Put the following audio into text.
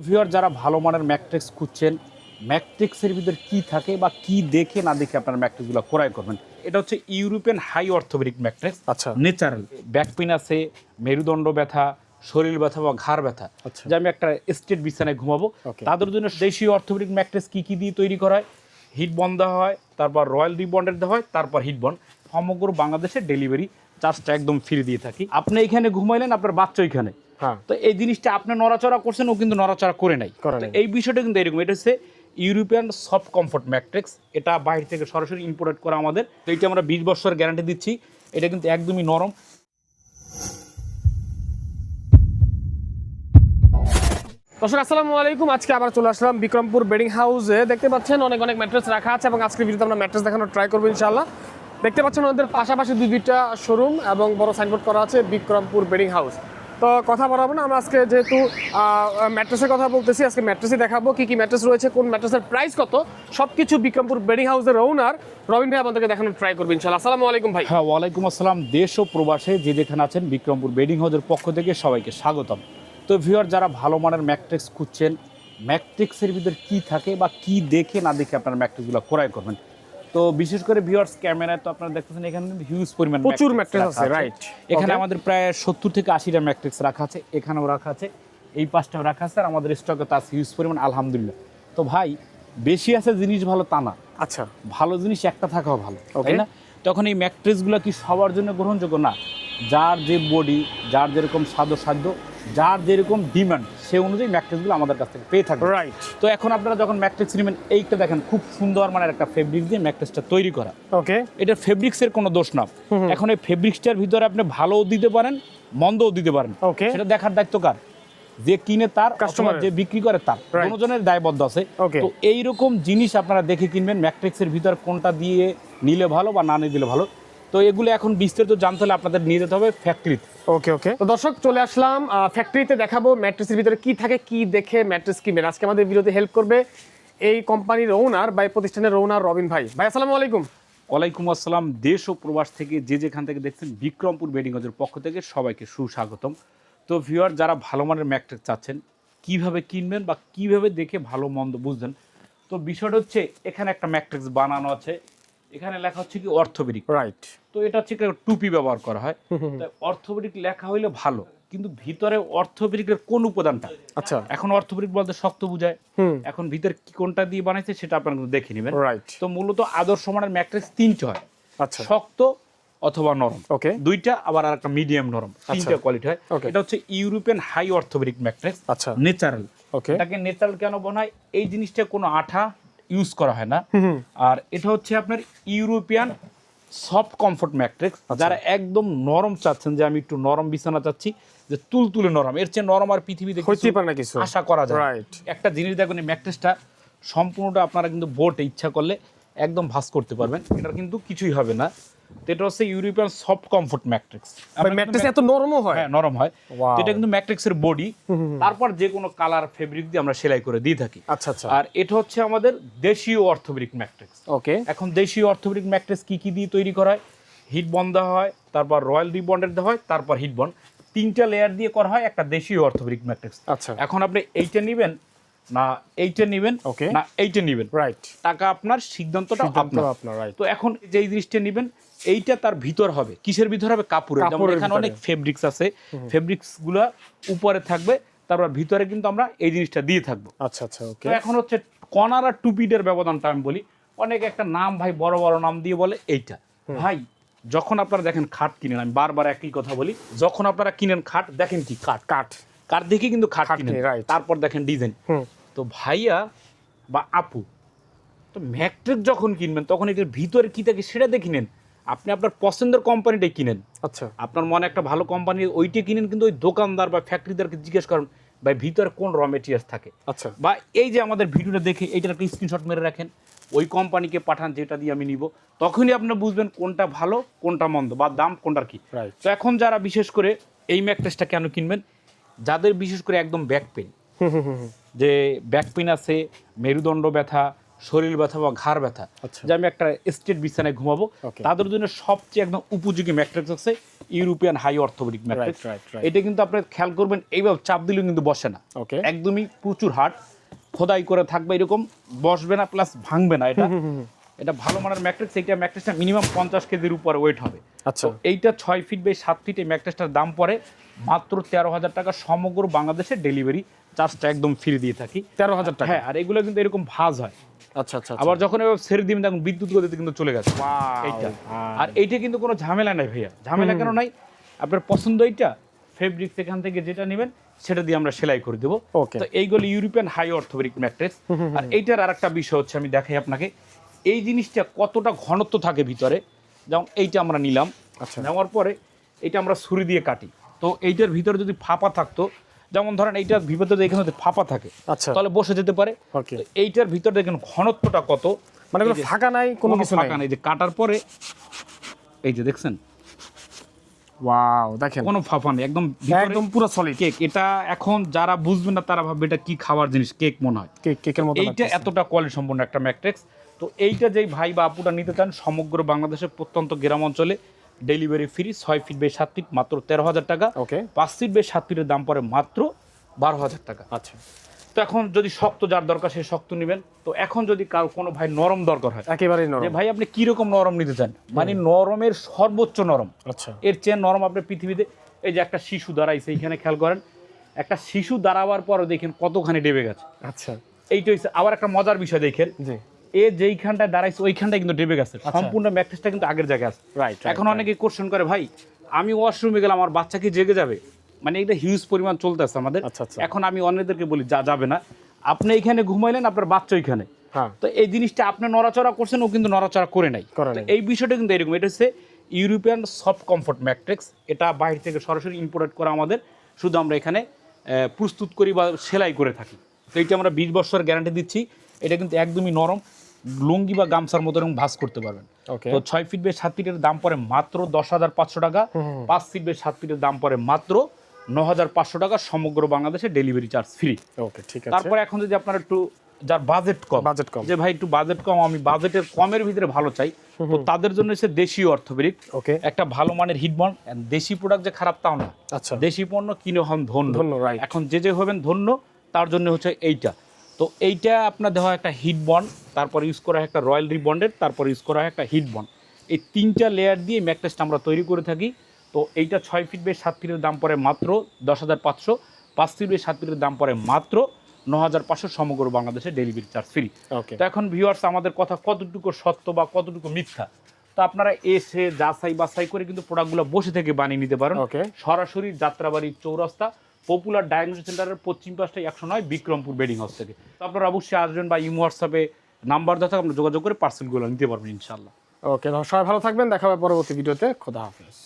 Viewer যারা ভালো মানের ম্যাট্রিক্স খুঁজছেন, ম্যাট্রিক্সের ভিতর কি থাকে বা কি দেখে না দেখে আপনার ম্যাট্রিক্সগুলো ক্রয় করবেন। এটা হচ্ছে ইউরোপিয়ান হাই অর্থোপেডিক ম্যাট্রিক্স। আচ্ছা। ন্যাচারাল ব্যাক পেইন আছে, মেরুদণ্ড ব্যথা, শরীর ব্যথা বা ঘাড় ব্যথা, আচ্ছা। যে আমি একটা স্টেট বিছানায় ঘুমাবো, Okay. তাদের জন্য দেশীয় অর্থোপেডিক ম্যাট্রিক্স কি দিয়ে তৈরি করা হয়, হিট বন্ড দেওয়া হয়, তারপর রয়্যাল রিবন্ডেড দেওয়া হয়, তারপর হিট বন্ড। সমগ্র বাংলাদেশে ডেলিভারি চার্জটা একদম ফ্রি দিয়ে থাকি। আপনি এখানে ঘুমাইলেন, আপনার বাচ্চা ওইখানে, হ্যাঁ। তো এই জিনিসটা আপনি নড়াচড়া করছেন, ও কিন্তু নড়াচড়া করে নাই। তো এই বিষয়টা কিন্তু এরকম। এটা হচ্ছে ইউরোপিয়ান সফট কমফোর্ট ম্যাট্রিক্স। এটা বাইরে থেকে সরাসরি ইম্পোর্ট করা আমাদের। তো এইটা আমরা 20 বছরের গ্যারান্টি দিচ্ছি। এটা কিন্তু একদমই নরম। দর্শক আসসালামু আলাইকুম। আজকে আবার চলে আসলাম বিক্রমপুর বেডিং হাউসে। দেখতে পাচ্ছেন অনেক ম্যাট্রেস রাখা আছে এবং আজকের ভিডিওতে আমরা ম্যাট্রেস দেখানোর ট্রাই করবো ইনশাআল্লাহ। দেখতে পাচ্ছেন ওদের পাশাপাশি দুইটা শোরুম এবং বড় সাইনবোর্ড করা আছে বিক্রমপুর বেডিং হাউস। তো কথা বলাবো না, আমরা আজকে যেহেতু ম্যাট্রেসের কথা বলতেছি, আজকে ম্যাট্রেসই দেখাবো কি কি ম্যাট্রেস রয়েছে, কোন ম্যাট্রেসের প্রাইস কত, সবকিছু বিক্রমপুর বেডিং হাউসের ওনার রবিন ভাই আমাদেরকে দেখানোর ট্রাই করবো ইনশাআল্লাহ। আসসালামু আলাইকুম ভাই। হ্যাঁ, ওয়ালাইকুম আসসালাম। দেশ ও প্রবাসে যে যেখানে আছেন, বিক্রমপুর বেডিং হাউসের পক্ষ থেকে সবাইকে স্বাগতম। তো ভিউয়ার যারা ভালো মানের ম্যাট্রিক্স খুঁজছেন, ম্যাট্রিক্সের ভিতর কি থাকে বা কি দেখে না দেখে আপনার ম্যাট্রিক্সগুলো ক্রয় করবেন। তো বিশেষ করে ভিউয়ার্স ক্যামেরায় তো আপনারা দেখতেছেন এখানে হিউজ পরিমাণ প্রচুর ম্যাট্রেস আছে, রাইট। এখানে আমাদের প্রায় 70 থেকে 80টা ম্যাট্রিক্স রাখা আছে, এখানেও রাখা আছে, এই পাঁচটাও রাখা আছে, আর আমাদের স্টকে তো আছে হিউজ পরিমাণ, আলহামদুলিল্লাহ। তো ভাই, বেশি আছে জিনিস ভালো তা না, আচ্ছা, ভালো জিনিস একটা থাকাও ভালো, তাই না? তখন এই ম্যাট্রিক্সগুলো কি সবার জন্য গ্রহণযোগ্য না? যার যে বডি, যার যেরকম সাধ্য, যার যেরকম ডিমান্ড, সে অনুযায়ী ম্যাট্রিক্সগুলো আমাদের কাছ থেকে পেয়ে থাকবে, রাইট। তো এখন আপনারা যখন ম্যাট্রিক্স নেবেন, এইটা দেখেন খুব সুন্দর মানের একটা ফেব্রিক্স দিয়ে ম্যাট্রিক্সটা তৈরি করা। ওকে, এটা ফেব্রিক্সের কোনো দোষ না। এখন এই ফেব্রিক্সটার ভিতরে আপনি ভালোও দিতে পারেন, মন্দও দিতে পারেন। ওকে, সেটা দেখার দায়িত্ব কার? যে কিনে তার, কাস্টমার যে বিক্রি করে তার, Right. দুজনের দায়বদ্ধ আছে। Okay. তো এইরকম জিনিস আপনারা দেখে কিনবেন, ম্যাট্রিক্সের ভিতর কোনটা দিয়ে নিলে ভালো বা না নিলে ভালো। তো এগুলো এখন বিস্তারিত জানতে হলে আপনাদের নিয়ে যেতে হবে ফ্যাক্টরিতে। ওকে ওকে। তো দর্শক চলে আসলাম ফ্যাক্টরিতে, দেখাবো ম্যাট্রেসের ভিতরে কি থাকে, কি দেখে ম্যাট্রেস কিনবেন। আজকে আমাদের ভিডিওতে হেল্প করবে এই কোম্পানির ওনার বা এই প্রতিষ্ঠানের ওনার রবিন ভাই। ভাই আসসালামু আলাইকুম। ওয়ালাইকুম আসসালাম। দেশ ও প্রবাস থেকে যে যেখান থেকে দেখছেন, বিক্রমপুর বেডিং হাউসের পক্ষ থেকে সবাইকে সুস্বাগতম। তো ভিউয়ার যারা ভালো মানের ম্যাট্রিক্স চাচ্ছেন, কিভাবে কিনবেন বা কিভাবে দেখে ভালো মন্দ বুঝবেন, তো বিষয়টা হচ্ছে এখানে একটা ম্যাট্রিক্স বানানো আছে, এখানে লেখা হচ্ছে কি অর্থোপেডিক, রাইট। তো এটা হচ্ছে একটা টুপি ব্যবহার করা হয়। তাই অর্থোপেডিক লেখা হইলে ভালো, কিন্তু ভিতরে অর্থোপেডিকের কোন উপাদানটা, আচ্ছা, এখন অর্থোপেডিক বলতে শক্ত বুঝায়, এখন ভিতরে কি কোনটা দিয়ে বানাইছে সেটা আপনারা কিন্তু দেখে নেবেন। রাইট। তো মূলত আদর্শ মানের ম্যাট্রিক্স তিনটে হয়, আচ্ছা, শক্ত অথবা নরম, ওকে, দুইটা, আবার আর একটা মিডিয়াম নরম, তিনটা কোয়ালিটি হয়। Okay. এটা হচ্ছে ইউরোপিয়ান হাই অর্থোপেডিক ম্যাট্রিক্স, আচ্ছা, ন্যাচারাল। ওকে, এটাকে ন্যাচারাল কেন বানায়? এই জিনিসটা কোনো আঠা ইউজ করা হয় না। আর এটা হচ্ছে আপনার ইউরোপিয়ান সফট কমফোর্ট ম্যাট্রিক্স। যারা একদম নরম চাচ্ছেন, যে আমি একটু নরম বিছানা চাচ্ছি, যে তুলতুলে নরম, এর চেয়ে নরম আর পৃথিবীতে হইতেই পারে না কিছু, আশা করা যায়। রাইট। একটা জিনিস দেখুন, এই ম্যাট্রিক্সটা সম্পূর্ণটা আপনারা কিন্তু বোটে ইচ্ছা করলে একদম ভাঁজ করতে পারবেন, এটার কিন্তু কিছুই হবে না। তো এটা হচ্ছে European soft comfort matrix. Mattress এত নরমও হয়? হ্যাঁ, নরম হয়। Wow. তো এটা কিন্তু ম্যাট্রিক্সের বডি, তারপর যে কোনো কালার ফেব্রিক দিয়ে আমরা সেলাই করে দিয়ে থাকি। আচ্ছা আচ্ছা, আর এটা হচ্ছে আমাদের দেশীয় অর্থোপেডিক ম্যাট্রিক্স। ওকে, এখন দেশীয় অর্থোপেডিক ম্যাট্রিক্স কি দিয়ে তৈরি করা হয়? হিট বন্ড দেওয়া হয়, তারপর রয়্যাল রিবন্ডেড দেওয়া হয়, তারপর হিট বন্ড, তিনটা লেয়ার দিয়ে করা হয় একটা দেশীয় অর্থোপেডিক ম্যাট্রিক্স। আচ্ছা, এখন আপনি এইটা নেবেন না এইটা নেবেন, Okay. না এইটা নেবেন, রাইট, টাকা আপনার, সিদ্ধান্তটা আপনার, রাইট। তো এখন যে জিনিসটা নেবেন, এইটা তার ভিতর হবে, কিসের ভিতর হবে? কাপড়ের। যেমন কাপড়ের এখানে ভিতরে। অনেক ফেব্রিক্স আছে, ফেব্রিক্স গুলা উপরে থাকবে, তারপর ভিতরে কিন্তু আমরা এই জিনিসটা দিয়ে থাকবো। আচ্ছা আচ্ছা, ওকে, তো এখন হচ্ছে কর্নার আর টুপিটার ব্যবধানটা আমি বলি। অনেক একটা নাম ভাই, বড় বড় নাম দিয়ে বলে এইটা। ভাই, যখন আপনারা দেখেন খাট কিনেন, আমি বারবার একই কথা বলি, যখন আপনারা কিনেন খাট, দেখেন কি কাঠ, কাঠ দেখে কিন্তু খাট কিনেন, right. তারপর দেখেন ডিজাইন। তো ভাইয়া বা আপু, তো ম্যাট্রিক্স যখন কিনবেন, তখন এটার ভিতরে কি থাকে সেটা দেখে নেন। আপনি আপনার পছন্দের কোম্পানিটাই কিনেন, আচ্ছা, আপনার মনে একটা ভালো কোম্পানি ওইটাই কিনেন, কিন্তু ওই দোকানদার বা ফ্যাক্টরিদারকে জিজ্ঞেস করেন ভাই ভিতরে কোন র মেটেরিয়ালস থাকে। আচ্ছা, বা এই যে আমাদের ভিডিওটা দেখে এইটার একটা স্ক্রিনশট মেরে রাখেন, ওই কোম্পানিকে পাঠান যেটা দিয়ে আমি নিব, তখনই আপনি বুঝবেন কোনটা ভালো কোনটা মন্দ বা দাম কোনটার কি। রাইট। তো এখন যারা বিশেষ করে এই ম্যাট্রেসটা কেন কিনবেন, যাদের বিশেষ করে একদম ব্যাক পেইন, যে ব্যাক পেইন আছে, মেরুদণ্ড ব্যথা, শরীর ব্যথা বা ঘাড় ব্যথা, আচ্ছা। যে আমি একটা স্টেট বিছানায় ঘুমাবো, Okay. তাদের জন্য সবচেয়ে একদম উপযোগী ম্যাট্রেস আছে European high orthopaedic mattress. right, right. এটা কিন্তু আপনি খেয়াল করবেন, এইভাবে চাপ দিলেও কিন্তু বসে না, Okay. একদমই প্রচুর হার্ড, খোদাই করে থাকবে, এরকম বসবে না প্লাস ভাঙবে না। এটা ভালো মানের ম্যাট্রেস। এইটা ম্যাট্রেসটা মিনিমাম 50 কেজির উপরে ওয়েট হবে। আচ্ছা। তো এইটা 6 ফিট বাই 7 ফিট, এই ম্যাট্রেসটার দাম পড়ে মাত্র 13,000 টাকা। সমগ্র বাংলাদেশে ডেলিভারি চার্জটা একদম ফ্রি দিয়ে থাকি। 13,000 টাকা। হ্যাঁ, আর এগুলো কিন্তু এরকম ভাঁজ হয়। আচ্ছা আচ্ছা। আবার যখন এবার ছেড়ে দিবেন তখন বিদ্যুৎ গতিতে কিন্তু চলে গেছে এইটা। Wow. আর এইটা কিন্তু কোনো ঝামেলা নাই ভাইয়া। ঝামেলা কেন নাই? আপনার পছন্দ এইটা, ফেব্রিক এখান থেকে যেটা নেবেন সেটা দিয়ে আমরা সেলাই করে দেবো। Okay. তো এইগুলো ইউরোপিয়ান হাই অর্থোপেডিক ম্যাট্রেস। আর এইটার আরেকটা বিষয় হচ্ছে, আমি দেখাই আপনাকে এই জিনিসটা কতটা ঘনত্ব থাকে ভিতরে। যেমন এইটা আমরা নিলাম, আচ্ছা। নেওয়ার পরে এইটা আমরা ছুরি দিয়ে কাটি। তো এইটার ভিতরে যদি ফাঁপা থাকতো, যেমন ধরেন এইটার ভিতরে এখানে যদি ফাঁপা থাকে, আচ্ছা। তাহলে বসে যেতে পারে। Okay. তো এইটার ভিতরে দেখেন ঘনত্বটা কত, মানে কোনো এই যে ফাঁকা নাই, কোনো কিছু নাই। ফাঁকা নেই। যে কাটার পরে এই যে দেখছেন ওয়াও, দেখেন কোনো ফাঁপা নেই, একদম ভিতরে একদম পুরো সলিড। কেক। এটা এখন যারা বুঝবেন না তারা ভাববে এটা কি খাবার জিনিস, কেক মনে হয়। কেকের মতো এইটা লাগতেছে। এতটা কোয়ালিটি সম্পন্ন একটা ম্যাট্রিক্স। তো এইটা যেই ভাই বা আপুটা নিতে চান, সমগ্র বাংলাদেশের প্রত্যন্ত গ্রাম অঞ্চলে delivery free. 6 feet by 7 feet মাত্র 13,000 টাকা। ওকে। 5 ফিট বাই 7 ফিটের দাম পড়ে মাত্র 12,000 টাকা। আচ্ছা। তো এখন যদি শক্ত যার দরকার সে শক্ত নেবেন। তো এখন যদি কারো কোনো ভাই নরম দরকার হয়, একেবারেই যে নরম। ভাই আপনি কিরকম নরম নিতে চান, মানে নরমের সর্বোচ্চ নরম, আচ্ছা। এর চেয়ে নরম আপনি পৃথিবীতে, এই যে একটা শিশু দাঁড়াইছে এইখানে, খেয়াল করেন, একটা শিশু দাঁড়াবার পরে দেখেন কতখানি ডেবে গেছে। আচ্ছা। এইটা হচ্ছে আবার একটা মজার বিষয়, দেখেন জি। এ যেইখানটায় দাঁড়াইছে ওইখানটায় কিন্তু ডেবে গেছে, সম্পূর্ণ ম্যাট্রেসটা কিন্তু আগের জায়গায় আছে। রাইট। এখন অনেকে কোশ্চেন করে, ভাই আমি ওয়াশরুমে গেলাম, আমার বাচ্চা কি জেগে যাবে? মানে এটা হিউজ পরিমাণ চলতেছে আমাদের। আচ্ছা, আচ্ছা। এখন আমি অন্যদেরকে বলি যাবে না, আপনি এইখানে ঘুমাইলেন, আপনার বাচ্চা ওইখানে। হ্যাঁ। তো এই জিনিসটা আপনি নড়াচড়া করছেন, ও কিন্তু নড়াচড়া করে নাই। করে তো নাই। এই বিষয়টা কিন্তু এরকম। এটা হচ্ছে ইউরোপিয়ান সফট কমফোর্ট ম্যাট্রিক্স। এটা বাইরে থেকে সরাসরি ইম্পোর্ট করা আমাদের, শুধু আমরা এখানে প্রস্তুত করি বা সেলাই করে থাকি। তো এইটা আমরা 20 বছরের গ্যারান্টি দিচ্ছি। এটা কিন্তু একদমই নরম, লুঙ্গি বা গামছার মতো এরকম ভাঁজ করতে পারবেন। ওকে। তো 6 ফিট বাই 7 ফিটের দাম পড়ে মাত্র 10,500 টাকা। 5 ফিট বাই 7 ফিটের দাম পড়ে মাত্র 9,500 টাকা। সমগ্র বাংলাদেশে ডেলিভারি চার্জ ফ্রি। ওকে, ঠিক আছে। তারপরে এখন যদি আপনার একটু যার বাজেট কম, যে ভাই একটু বাজেট কম, আমি বাজেটের কমের ভিতরে ভালো চাই, তো তাদের জন্য হচ্ছে দেশীয় অর্থোপেডিক। ওকে। একটা ভালো মানের হিটবন্ড। দেশি প্রোডাক্ট যে খারাপ তাও না, আচ্ছা। দেশি পণ্য কিনে হন ধন্য। ধন্য, right. এখন যে হবেন ধন্য, তার জন্য হচ্ছে এইটা। তো এইটা আপনার দেওয়া একটা হিট বন্ড, তারপর ইউজ করা হয় একটা রয়্যাল রিবন্ডেড, তারপর ইউজ করা হয় একটা হিট বন্ড। এই 3টা লেয়ার দিয়ে ম্যাট্রেসটা আমরা তৈরি করে থাকি। তো এইটা 6 ফিট বাই 7 ফিটের দাম পড়ে মাত্র 10,500। 5 ফিট বাই 7 ফিটের দাম পড়ে মাত্র 9,500। সমগ্র বাংলাদেশে ডেলিভারি চার্জ ফ্রি। ওকে। তো এখন ভিউয়ার্স, আমাদের কথা কতটুকু সত্য বা কতটুকু মিথ্যা, তো আপনারা এসে যাচাই বাছাই করে কিন্তু প্রোডাক্টগুলো বসে থেকে বানিয়ে নিতে পারেন। ওকে। সরাসরি যাত্রাবাড়ি চৌরাস্তা পপুলার ডায়াগনোস্টিক সেন্টারের পশ্চিম পাশটায় 109 বিক্রমপুর বেডিং হাউস থেকে। তো আপনারা অবশ্যই আসবেন, বা ইমো হোয়াটসঅ্যাপে নাম্বার দেওয়া থাকে, আপনারা যোগাযোগ করে পার্সেলগুলো নিতে পারবেন ইনশাল্লাহ। ওকে, সবাই ভালো থাকবেন, দেখা হবে পরবর্তী ভিডিওতে। খোদা হাফেজ।